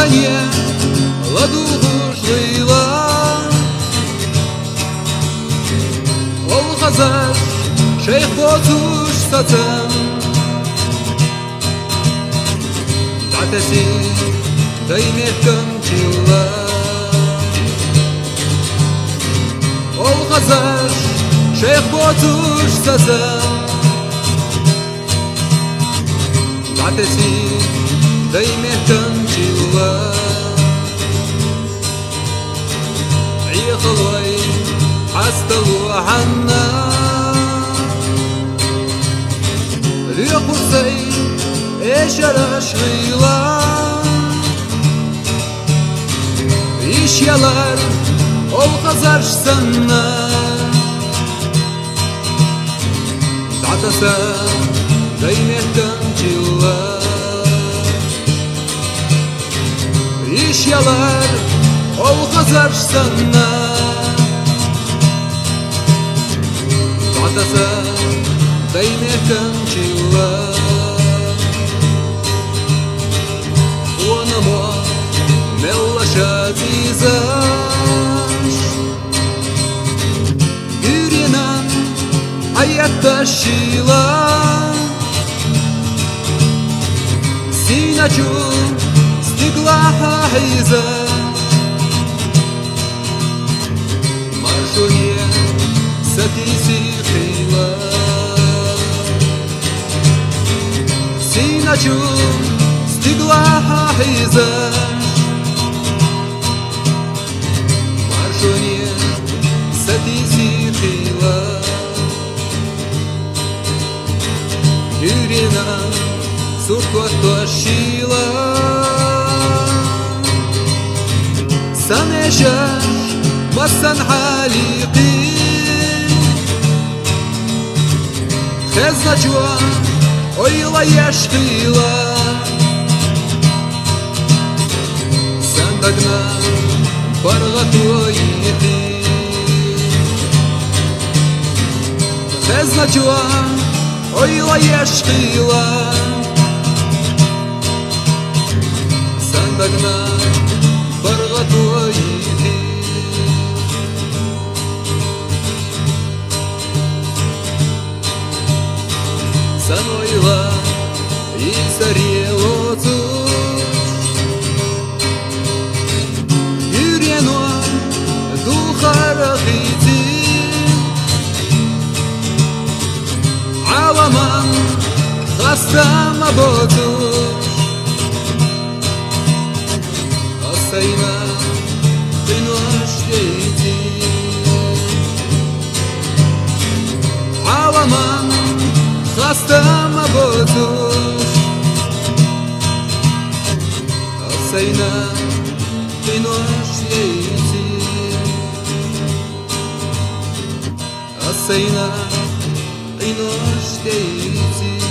стороне ладугушлыла Ол қазар шейх бозуш сатым Датасы дайметтің чила Ол қазар шейх бозуш сатым Датасы дайметтің чила عيخلوي حستلو عنا ريقصي ايش رشغيلا ايش يلار ol qazarsh sana Datasa daymettan chilla ish yalar ol qazarsh sana Datasa daymettan chilla Onamo mellashatizah Тащила Синачу стигла хайза Маршуне сатиси хила Синачу стигла хайза Маршуне сатиси хила Юрина сурко тащила Санешаш масан халиqi Хезначуа ойла яшқила Сандагна барға тойиqi Хезначуа ойла яшқила Сандагна барға тойиqi Сан ойла и сарелоцу Юрено духарахити Аламан خستم با تو Asayna binoş deyti Alaman خستم با تو Asayna binoş deyti Asayna binoş deyti